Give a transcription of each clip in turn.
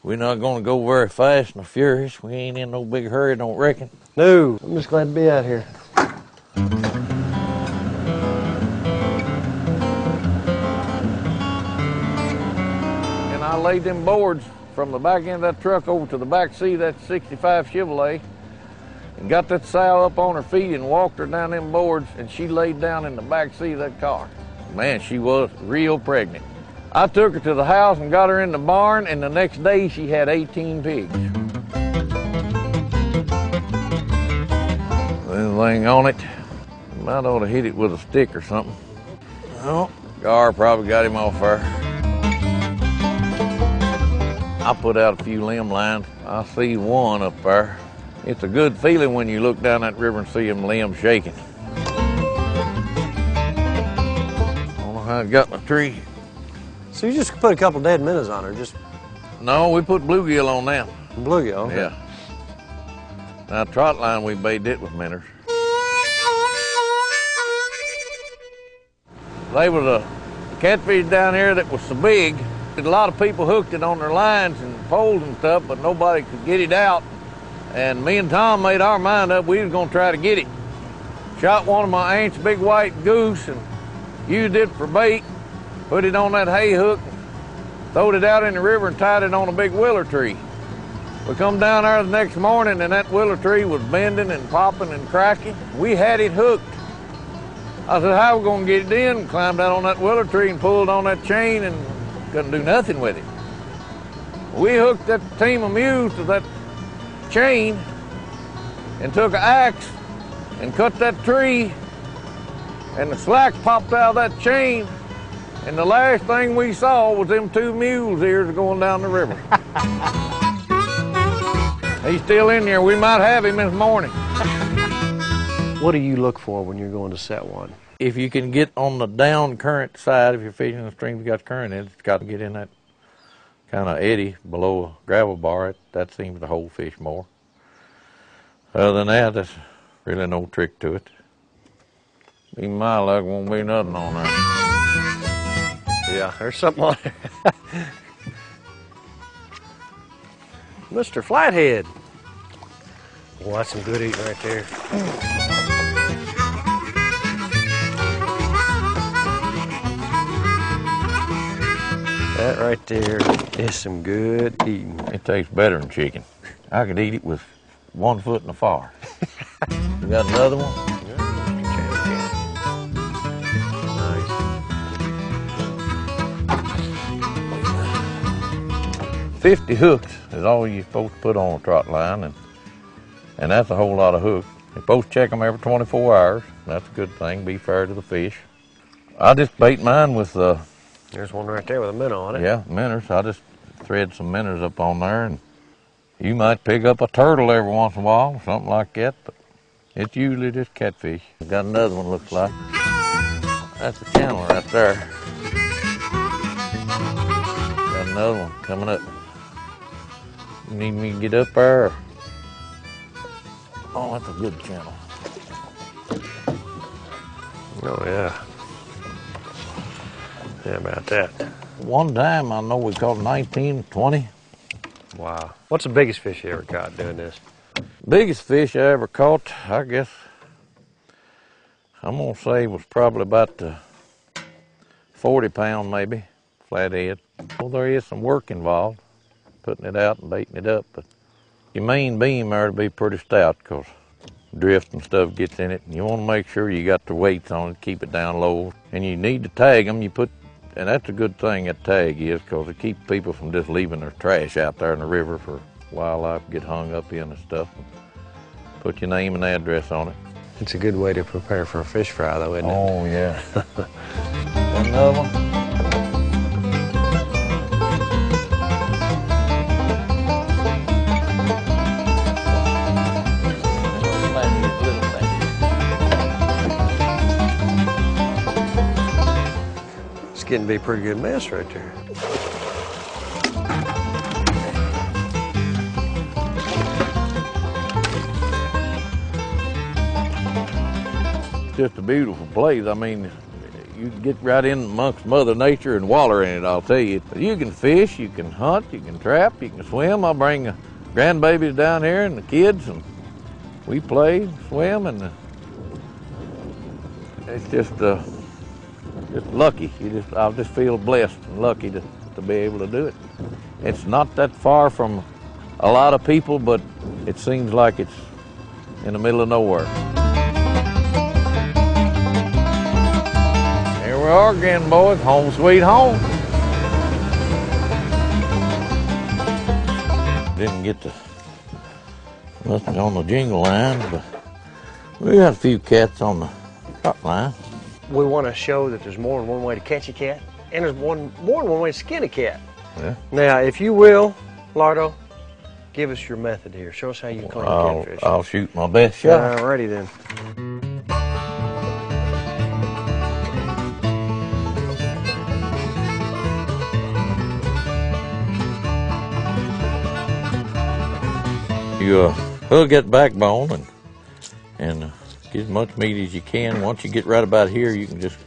We're not gonna go very fast nor furious. We ain't in no big hurry, don't reckon. No, I'm just glad to be out here. And I laid them boards from the back end of that truck over to the back seat of that 65 Chevrolet and got that sow up on her feet and walked her down them boards, and she laid down in the back seat of that car. Man, she was real pregnant. I took her to the house and got her in the barn, and the next day she had 18 pigs. Anything on it, might ought to hit it with a stick or something. Oh, Gar probably got him off there. I put out a few limb lines. I see one up there. It's a good feeling when you look down that river and see them limbs shaking. I don't know how it got in the tree. So you just put a couple dead minnows on her, just... No, we put bluegill on them. Bluegill, okay. Yeah. Now, trot line, we baited it with minnows. There was a catfish down here that was so big, that a lot of people hooked it on their lines and poles and stuff, but nobody could get it out. And me and Tom made our mind up, we was gonna try to get it. Shot one of my aunt's big white goose and used it for bait, put it on that hay hook, throwed it out in the river and tied it on a big willow tree. We come down there the next morning and that willow tree was bending and popping and cracking. We had it hooked. I said, how are we gonna get it in? Climbed out on that willow tree and pulled on that chain and couldn't do nothing with it. We hooked that team of mules to that chain and took an axe and cut that tree, and the slack popped out of that chain, and the last thing we saw was them two mules' ears going down the river. He's still in there. We might have him this morning. What do you look for when you're going to set one? If you can get on the down current side, if you're fishing the stream, you got current in it, it's got to get in that kind of eddy below a gravel bar. That seems to hold fish more. Other than that, there's really no trick to it. Even my luck won't be nothing on there. Yeah, there's something on there. Mr. Flathead. Well, that's some good eating right there. That right there is some good eating. It tastes better than chicken. I could eat it with 1 foot in the fire. You got another one? Nice. 50 hooks is all you're supposed to put on a trot line, and that's a whole lot of hooks. You're supposed to check them every 24 hours. That's a good thing, be fair to the fish. I just bait mine with there's one right there with a minnow on it. Yeah, minnows. I just thread some minnows up on there, and you might pick up a turtle every once in a while, something like that, but it's usually just catfish. Got another one, looks like. That's the channel right there. Got another one coming up. You need me to get up there? Oh, that's a good channel. Oh, yeah. Yeah, about that. One time I know we caught 19, 20. Wow. What's the biggest fish you ever caught doing this? Biggest fish I ever caught, I guess, I'm gonna say was probably about 40 pound maybe, flathead. Well, there is some work involved, putting it out and baiting it up, but your main beam there to be pretty stout because drift and stuff gets in it, and you want to make sure you got the weights on it, keep it down low, and you need to tag them. And that's a good thing that tag is, because it keeps people from just leaving their trash out there in the river for wildlife get hung up in and stuff. Put your name and address on it. It's a good way to prepare for a fish fry, though, isn't it? Oh, yeah. Another one. It's getting to be a pretty good mess right there. Just a beautiful place. I mean, You get right in amongst Mother Nature and waller in it, I'll tell you. You can fish, you can hunt, you can trap, you can swim. I bring the grandbabies down here and the kids, and we play, swim, and it's just lucky. I just feel blessed and lucky to be able to do it. It's not that far from a lot of people, but it seems like it's in the middle of nowhere. Here we are again, boys. Home sweet home. Didn't get nothing on the jingle line, but we got a few cats on the trot line. We want to show that there's more than one way to catch a cat, and there's more than one way to skin a cat. Yeah. Now, if you will, Lardo, give us your method here. Show us how you clean a catfish. I'll shoot my best shot. Alrighty then. You hug that backbone and get as much meat as you can. Once you get right about here, you can just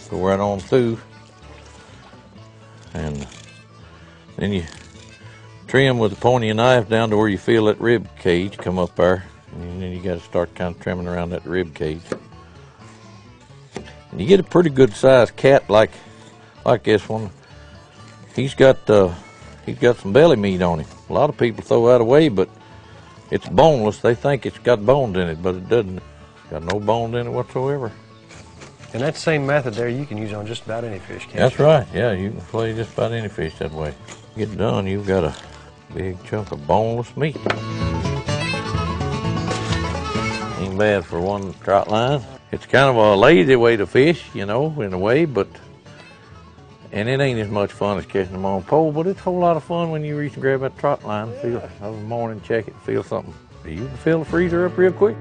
go right on through, and then you trim with a pointy knife down to where you feel that rib cage come up there, and then you got to start kind of trimming around that rib cage. And you get a pretty good sized cat like this one. He's got some belly meat on him. A lot of people throw that away, but it's boneless. They think it's got bones in it, but it doesn't. It's got no bones in it whatsoever. And that same method there you can use on just about any fish, can't you? That's right. Yeah, you can flay just about any fish that way. Get done, you've got a big chunk of boneless meat. Ain't bad for one trot line. It's kind of a lazy way to fish, you know, in a way, and it ain't as much fun as catching them on a pole, but it's a whole lot of fun when you reach and grab that trot line, feel it, of the morning, check it, feel something. You can fill the freezer up real quick.